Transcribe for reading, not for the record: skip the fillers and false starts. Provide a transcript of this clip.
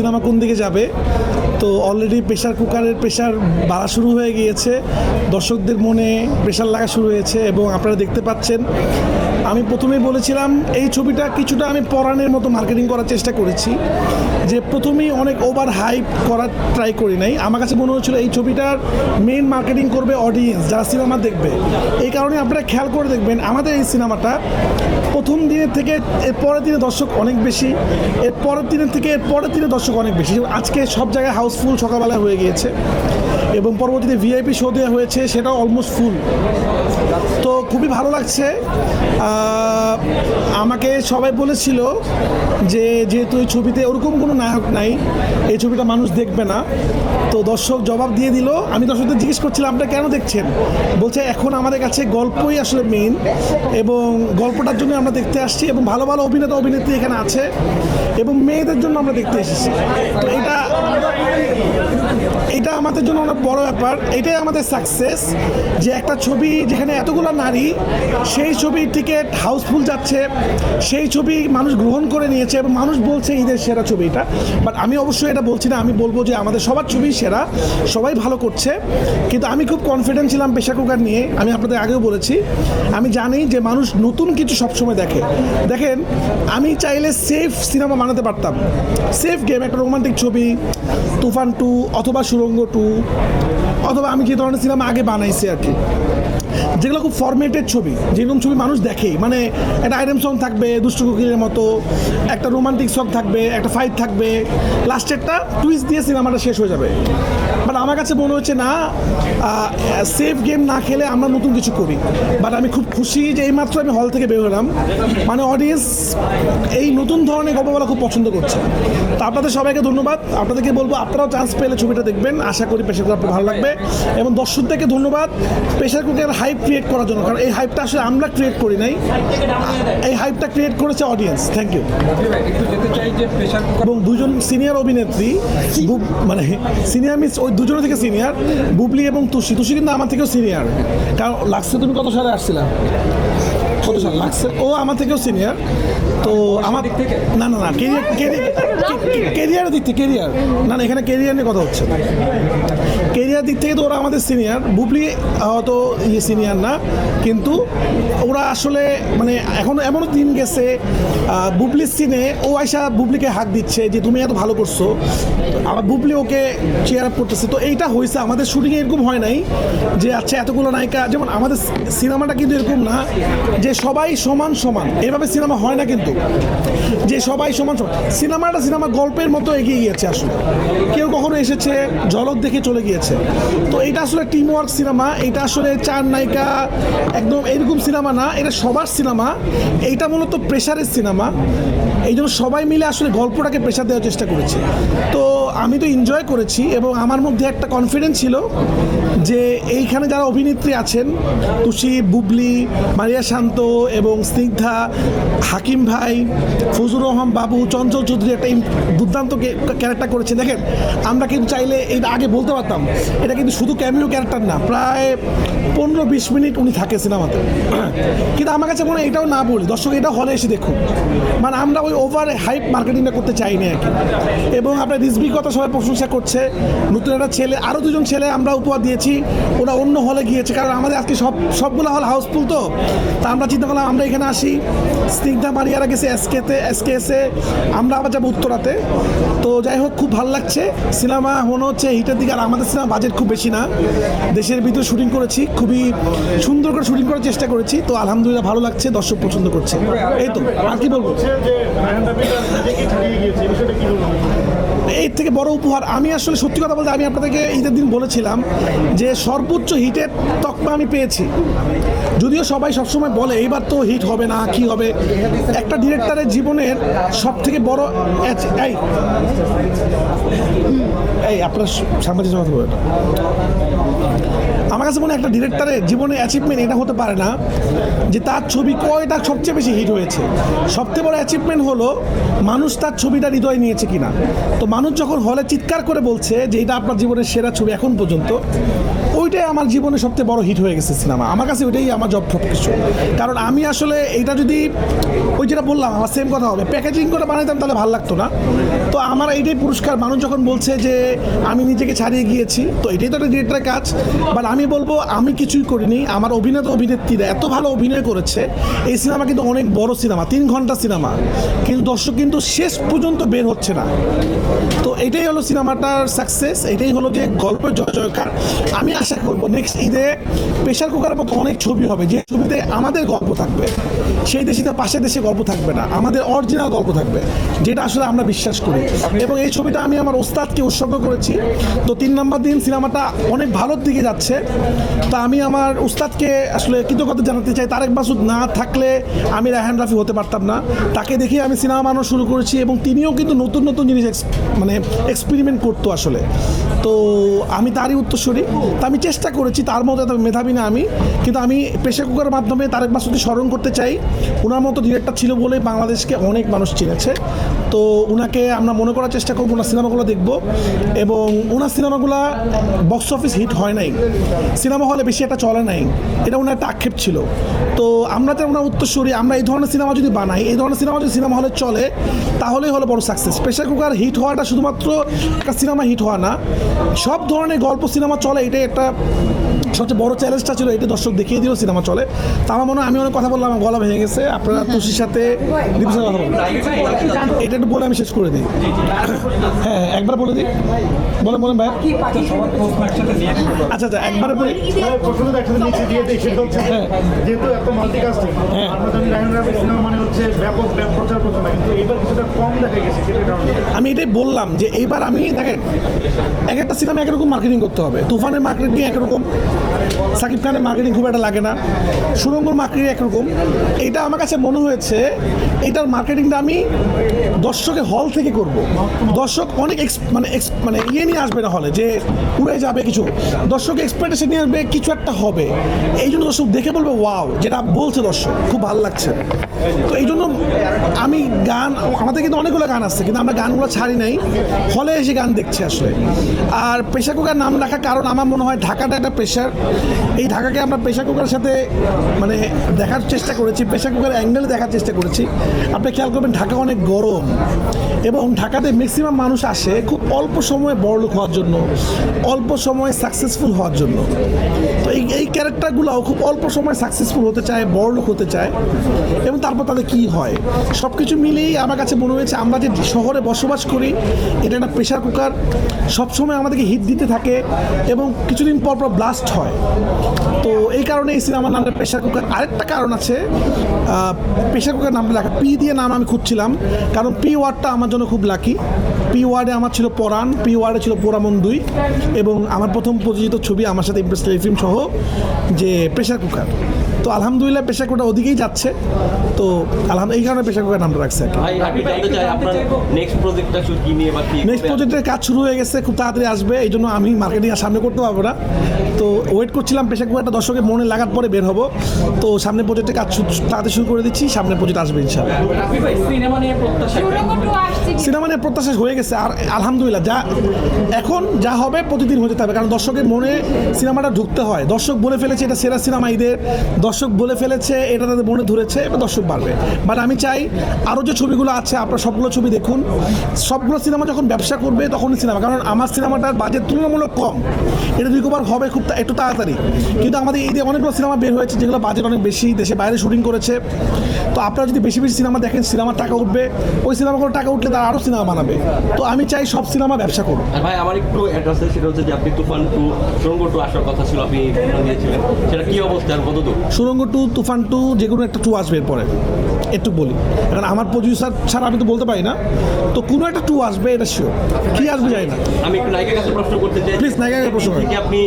Cinema কোন দিকে যাবে। তো অলরেডি প্রেশার কুকারের প্রেশার বাড়া শুরু হয়ে গিয়েছে, দর্শকদের মনে প্রেশার লাগা শুরু হয়েছে এবং আপনারা দেখতে পাচ্ছেন। আমি প্রথমেই বলেছিলাম এই ছবিটা কিছুটা আমি পরাণের মতো মার্কেটিং করার চেষ্টা করেছি, যে প্রথমেই অনেক ওভার হাইপ করার ট্রাই করি নাই। আমার কাছে মনে হচ্ছিল এই ছবিটার মেইন মার্কেটিং করবে অডিয়েন্স, যারা সিনেমা দেখবে। এই কারণে আপনারা খেয়াল করে দেখবেন আমাদের এই সিনেমাটা প্রথম দিনের থেকে এর পরের দিনে দর্শক অনেক বেশি, এর পরের দিনের থেকে এর পরের দিনে দর্শক অনেক বেশি। আজকে সব জায়গায় হাউসফুল সকালবেলায় হয়ে গিয়েছে এবং পরবর্তীতে ভিআইপি শো দেওয়া হয়েছে, সেটাও অলমোস্ট ফুল। তো খুবই ভালো লাগছে। আমাকে সবাই বলেছিল যে যেহেতু এই ছবিতে ওরকম কোনো নায়ক নাই, এই ছবিটা মানুষ দেখবে না। তো দর্শক জবাব দিয়ে দিল। আমি দর্শকদের জিজ্ঞেস করছিলাম আপনারা কেন দেখছেন, বলছে এখন আমাদের কাছে গল্পই আসলে মেইন এবং গল্পটার জন্য আমরা দেখতে আসছি এবং ভালো ভালো অভিনেতা অভিনেত্রী এখানে আছে এবং মেয়েদের জন্য আমরা দেখতে এসেছি। তো এটা আমাদের জন্য অনেক বড় ব্যাপার। এটাই আমাদের সাকসেস, যে একটা ছবি যেখানে এতগুলো নারী, সেই ছবির টিকিট হাউসফুল যাচ্ছে, সেই ছবি মানুষ গ্রহণ করে নিয়েছে এবং মানুষ বলছে ঈদের সেরা ছবি এটা। বাট আমি অবশ্যই এটা বলছি না, আমি বলবো যে আমাদের সবার ছবি সেরা, সবাই ভালো করছে। কিন্তু আমি খুব কনফিডেন্ট ছিলাম প্রেশার কুকার নিয়ে। আমি আপনাদের আগেও বলেছি, আমি জানি যে মানুষ নতুন কিছু সবসময় দেখে। দেখেন, আমি চাইলে সেফ সিনেমা বানাতে পারতাম, সেফ গেম, একটা রোমান্টিক ছবি তুফান 2 অথবা সুরঙ্গ 2, অথবা আমি যে ধরনের সিনেমা আগে বানাইছি আর কি, যেগুলো খুব ফরম্যাটেড ছবি, যেরকম ছবি মানুষ দেখেই। মানে একটা আইটেম সং থাকবে দুষ্টু কোকিলের মতো, একটা রোমান্টিক সং থাকবে, একটা ফাইট থাকবে, লাস্টে একটা টুইস্ট দিয়ে সিনেমাটা শেষ হয়ে যাবে। বাট আমার কাছে মনে হচ্ছে না, সেফ গেম না খেলে আমরা নতুন কিছু করি। বাট আমি খুব খুশি যে এইমাত্র আমি হল থেকে বের হলাম, মানে অডিয়েন্স এই নতুন ধরনের গল্প বলা খুব পছন্দ করছে। তো আপনাদের সবাইকে ধন্যবাদ। আপনাদেরকে বলবো আপনারাও চান্স পেলে ছবিটা দেখবেন, আশা করি প্রেশার কুকার ভালো লাগবে। এবং দর্শকদেরকে ধন্যবাদ প্রেশার কুকার হাইপ ক্রিয়েট করার জন্য, কারণ এই হাইপটা আসলে আমরা ক্রিয়েট করি নাই, এই হাইপটা ক্রিয়েট করেছে অডিয়েন্স। Thank you. এবং দুজন সিনিয়র অভিনেত্রী, মানে সিনিয়র মিস ওই দুজনের থেকে সিনিয়র, বুবলি এবং তুষি। তুষি কিন্তু আমার থেকেও সিনিয়র, কারণ লাগছে তুমি কত সালে আসছিলা, কত সাল লাগছে, ও আমার থেকেও সিনিয়র। তো আমার না না না কেরিয়ারের দিক থেকে, কেরিয়ার না না, এখানে কেরিয়ার নিয়ে কথা হচ্ছে। কেরিয়ার দিক থেকে তো ওরা আমাদের সিনিয়র। বুবলি হয়তো সিনিয়র না, কিন্তু ওরা আসলে মানে এখন এমনও দিন গেছে, বুবলির সিনে ও আয়সা বুবলিকে হাত দিচ্ছে যে তুমি এত ভালো করছো, আবার বুবলি ওকে চেয়ার আপ করতেছে। তো এইটা হয়েছে, আমাদের শুটিংয়ে এরকম হয় নাই যে আচ্ছা এতগুলো নায়িকা, যেমন আমাদের সিনেমাটা কিন্তু এরকম না যে সবাই সমান সমান, এভাবে সিনেমা হয় না কিন্তু, যে সবাই সমান সমান। সিনেমা গল্পের মতো এগিয়ে গিয়েছে আসলে, কেউ কখনো এসেছে ঝলক দেখে চলে গিয়েছে। তো এটা আসলে টিম ওয়ার্ক সিনেমা, এটা আসলে চার নায়িকা একদম এরকম সিনেমা না, এটা সবার সিনেমা। এইটা মূলত প্রেশারের সিনেমা, এই জন্য সবাই মিলে আসলে গল্পটাকে প্রেশার দেওয়ার চেষ্টা করেছে। তো আমি তো এনজয় করেছি এবং আমার মধ্যে একটা কনফিডেন্স ছিল যে এইখানে যারা অভিনেত্রী আছেন, তুষি, বুবলি, মারিয়া শান্ত এবং স্নিগ্ধা, হাকিম ভাই, ফজলুর রহমান বাবু, চঞ্চল চৌধুরী একটা দুর্দান্ত ক্যারেক্টার করেছে। দেখেন, আমরা কিন্তু চাইলে এটা আগে বলতে পারতাম, এটা কিন্তু শুধু ক্যামিও ক্যারেক্টার না, প্রায় 15-20 মিনিট উনি থাকে সিনেমাতে। কিন্তু আমার কাছে মনে হয় এটাও না বলি, দর্শক এটা হলে এসে দেখুন। মানে আমরা ওই ওভার হাইপ মার্কেটিংটা করতে চাইনি আর কি। এবং আপনার রিজবির কথা সবাই প্রশংসা করছে, নতুন একটা ছেলে, আরও দুজন ছেলে আমরা উপহার দিয়েছি, ওরা অন্য হলে গিয়েছে, কারণ আমাদের আজকে সবগুলো হল হাউসফুল। তো আমরা চিন্তা করলাম আমরা এখানে আসি, স্নিগ্ধা মারিয়ারা গেছে এসকে, আমরা আবার যাবো উত্তরাতে। তো যাই হোক, খুব ভালো লাগছে। সিনেমা মনে হচ্ছে হিটের দিকে। আর আমাদের সিনেমা বাজেট খুব বেশি না, দেশের ভিতরে শুটিং করেছি, খুবই সুন্দর করে শুটিং করার চেষ্টা করেছি। তো আলহামদুলিল্লাহ ভালো লাগছে, দর্শক পছন্দ করছে। এই তো আর কি বলবো, এর থেকে বড় উপহার আমি আসলে সত্যি কথা বলতে, আমি আপনাদেরকে ঈদের দিন বলেছিলাম যে সর্বোচ্চ হিটের তকমা আমি পেয়েছি। যদিও সবাই সবসময় বলে এইবার তো হিট হবে না, কি হবে। একটা ডিরেক্টরের জীবনের সব থেকে বড় এই আপনার সাংবাদিক কথা বলে, আমার কাছে মনে হয় একটা ডিরেক্টরের জীবনে অ্যাচিভমেন্ট এটা হতে পারে না যে তার ছবি কয়টা সবচেয়ে বেশি হিট হয়েছে। সবচেয়ে বড় অ্যাচিভমেন্ট হলো মানুষ তার ছবিটা হৃদয় নিয়েছে কিনা। তো মানুষ যখন হলে চিৎকার করে বলছে যে এটা আপনার জীবনের সেরা ছবি এখন পর্যন্ত, ওইটাই আমার জীবনে সবচেয়ে বড় হিট হয়ে গেছে সিনেমা। আমার কাছে ওইটাই আমার সব কিছু। কারণ আমি আসলে এইটা যদি ওই যেটা বললাম আমার সেম কথা হবে, প্যাকেজিং করে বানাইতাম তাহলে ভালো লাগতো না। তো তো আমার এইটাই পুরস্কার। মানুষ যখন বলছে যে আমি নিজেকে ছাড়িয়ে গিয়েছি, তো এটাই তো একটা ডিরেক্টরের কাজ। বাট আমি বলবো আমি কিছুই করিনি, আমার অভিনেতা অভিনেত্রীরা এত ভালো অভিনয় করেছে। এই সিনেমা কিন্তু অনেক বড় সিনেমা, 3 ঘন্টা সিনেমা, কিন্তু দর্শক কিন্তু শেষ পর্যন্ত বের হচ্ছে না। তো এটাই হলো সিনেমাটার সাকসেস, এটাই হলো যে গল্পের জয় জয়কার। আমি আশা করবো নেক্সট ঈদে প্রেশার কুকারের মতো অনেক ছবি হবে, যে ছবিতে আমাদের গল্প থাকবে, সেই দেশে পাশের দেশে গল্প থাকবে না, আমাদের অরিজিনাল গল্প থাকবে, যেটা আসলে আমরা বিশ্বাস করি। এবং এই ছবিটা আমি আমার ওস্তাদকে উৎসর্গ করেছি। তো 3 নম্বর দিন সিনেমাটা অনেক ভালোর দিকে যাচ্ছে। তো আমি আমার উস্তাদকে আসলে কৃতজ্ঞতা জানাতে চাই। তারেক মাসুদ না থাকলে আমি রায়হান রাফি হতে পারতাম না। তাকে দেখে আমি সিনেমা বানানো শুরু করেছি, এবং তিনিও কিন্তু নতুন নতুন জিনিস মানে এক্সপেরিমেন্ট করতো আসলে। তো আমি তারই উত্তরসূরি। তো আমি চেষ্টা করেছি, তার মতো এত মেধাবী না আমি, কিন্তু আমি প্রেশার কুকারের মাধ্যমে তারেক মাসুদকে স্মরণ করতে চাই। ওনার মতো ডিরেক্টর ছিল বলে বাংলাদেশকে অনেক মানুষ চিনেছে। তো ওনাকে আমরা মনে করার চেষ্টা করবো, ওনার সিনেমাগুলো দেখবো। এবং ওনার সিনেমাগুলো বক্স অফিস হিট হয় নাই, সিনেমা হলে বেশি একটা চলে নাই, এটা ওনার একটা আক্ষেপ ছিল। তো আমরা তো ওনার উত্তরসূরি, আমরা এই ধরনের সিনেমা যদি বানাই, এই ধরনের সিনেমা যদি সিনেমা হলে চলে, তাহলেই হলো বড় সাকসেস। প্রেশার কুকার হিট হওয়াটা শুধুমাত্র একটা সিনেমা হিট হওয়া না, সব ধরনের গল্প সিনেমা চলে, এটাই একটা সবচেয়ে বড় চ্যালেঞ্জটা ছিল। এটা দর্শক দেখিয়ে দিল সিনেমা চলে। তা আমার মনে হয় আমি অনেক কথা বললাম, আমার গলা ভেঙে গেছে। আপনারা তুষির সাথে ডিভিশন কথা বলুন, এটা একটু বলে আমি শেষ করে দিই। হ্যাঁ, একবার বলে দিই, বলে বলেন ভাই। আচ্ছা, একবারে বলি। যেহেতু এত মাল্টিকাস্টিং, আমরা জানি রায়হান রাফি সিনেমা মানে হচ্ছে ব্যাপক প্রচার প্রচারণা, কিন্তু এবার কিছুটা কম দেখা গেছে, সেটার কারণে আমি এটাই বললাম যে এইবার আমি দেখেন, এক একটা সিনেমা একরকম মার্কেটিং করতে হবে। তুফানের মার্কেটিং একরকম, সাকিব খানের মার্কেটিং খুব একটা লাগে না, সুরঙ্গর মার্কেটিং একরকম। এটা আমার কাছে মনে হয়েছে এটার মার্কেটিংটা আমি দর্শকের হল থেকে করব। দর্শক অনেক মানে ইয়ে নিয়ে আসবে না হলে যে উড়ে যাবে কিছু, দর্শক এক্সপেকটেশন নিয়ে আসবে কিছু একটা হবে। এই জন্য দর্শক দেখে বলবে ওয়াও, যেটা বলছে দর্শক খুব ভালো লাগছে। তো এই জন্য আমি গান, আমাদের কিন্তু অনেকগুলো গান আসছে, কিন্তু আমরা গানগুলো ছাড়ি নাই, হলে এসে গান দেখছি আসলে। আর প্রেশার কুকার নাম রাখার কারণ আমার মনে হয় ঢাকাটা একটা প্রেশার, এই ঢাকাকে আমরা প্রেশার কুকারের সাথে মানে দেখার চেষ্টা করেছি, প্রেশার কুকার অ্যাঙ্গেলে দেখার চেষ্টা করেছি। আপনি খেয়াল করবেন ঢাকা অনেক গরম, এবং ঢাকাতে ম্যাক্সিমাম মানুষ আসে খুব অল্প সময়ে বড়লোক হওয়ার জন্য, অল্প সময়ে সাকসেসফুল হওয়ার জন্য। তো এই ক্যারেক্টারগুলোও খুব অল্প সময় সাকসেসফুল হতে চায়, বড়লোক হতে চায়, এবং তারপর তাদের কী হয়, সব কিছু মিলেই আমার কাছে মনে হয়েছে আমরা যে শহরে বসবাস করি, এটা একটা প্রেশার কুকার, সবসময় আমাদেরকে হিট দিতে থাকে এবং কিছুদিন পর পর ব্লাস্ট হয়। তো এই কারণে এই সিনেমার নামটা প্রেশার কুকার। আরেকটা কারণ আছে, প্রেশার কুকার নামটা লেখা পি দিয়ে নাম আমি খুঁজছিলাম, কারণ পি ওয়ার্ডটা আমার জন্য খুব লাকি। পি ওয়ার্ডে আমার ছিল পরাণ, পি ওয়ার্ডে ছিল পোড়ামন 2, এবং আমার প্রথম প্রযোজিত ছবি আমার সাথে ইমপ্রেস টেলিফিল্ম সহ যে প্রেশার কুকার। তো আলহামদুলিল্লাহ প্রেশার কুকার ওদিকেই যাচ্ছে। তো এই কারণে প্রেশার কুকার নামটা রাখছে। নেক্সট প্রজেক্টের কাজ শুরু হয়ে গেছে, খুব তাড়াতাড়ি আসবে, এই জন্য আমি মার্কেটিং আর সামনে করতে পারবো না। তো ওয়েট করছিলাম প্রেশার কুকারটা দর্শকের মনে লাগার পরে বের হবো। তো সামনে প্রজেক্টের কাজ তাড়াতাড়ি শুরু করে দিচ্ছি, সামনে প্রজেক্ট আসবে ইনশাআল্লাহ। সিনেমা নিয়ে প্রত্যাশা হয়ে গেছে, আর আলহামদুলিল্লাহ এখন যা হবে প্রতিদিন হতে থাকবে, কারণ দর্শকের মনে সিনেমাটা ঢুকতে হয়। দর্শক বলে ফেলেছে এটা সেরা সিনেমা ঈদের, দর্শক বলে ফেলেছে এটা তাদের মনে ধরেছে, এবার দর্শক বাড়বে। বাট আমি চাই আরও যে ছবিগুলো আছে আপনারা সবগুলো ছবি দেখুন, সবগুলো সিনেমা যখন ব্যবসা করবে তখনই সিনেমা, কারণ আমার সিনেমাটার বাজেট তুলনামূলক কম, এটা রিকভার হবে খুব একটু তাড়াতাড়ি। কিন্তু আমাদের ঈদে অনেকগুলো সিনেমা বের হয়েছে যেগুলো বাজেট অনেক বেশি, দেশে বাইরে শুটিং করেছে। তো আপনারা যদি বেশি বেশি সিনেমা দেখেন, সিনেমার টাকা উঠবে, ওই সিনেমাগুলো টাকা উঠলে তারা আরও সিনেমা বানাবে। তো আমি চাই সব সিনেমা ব্যবসা করুন। ভাই আমার একটু অ্যাড্রেস, সেটা হচ্ছে যে আপনি তুফান 2 সুরঙ্গ 2 আসার কথা ছিল, আপনি দিয়েছিলেন, সেটা কি অবস্থা আর কত দূর? সুরঙ্গ 2, তুফান 2 যে কোনো একটা 2 আসবে এরপরে, একটু বলি, কারণ আমার প্রডিউসার ছাড়া আমি তো বলতে পারি না। তো কোনো একটা 2 আসবে, এটা শিওর। কি আসবে জানি না। আমি একটু নায়িকার কাছে প্রশ্ন করতে চাই, প্লিজ নায়িকাকে প্রশ্ন করেন। আপনি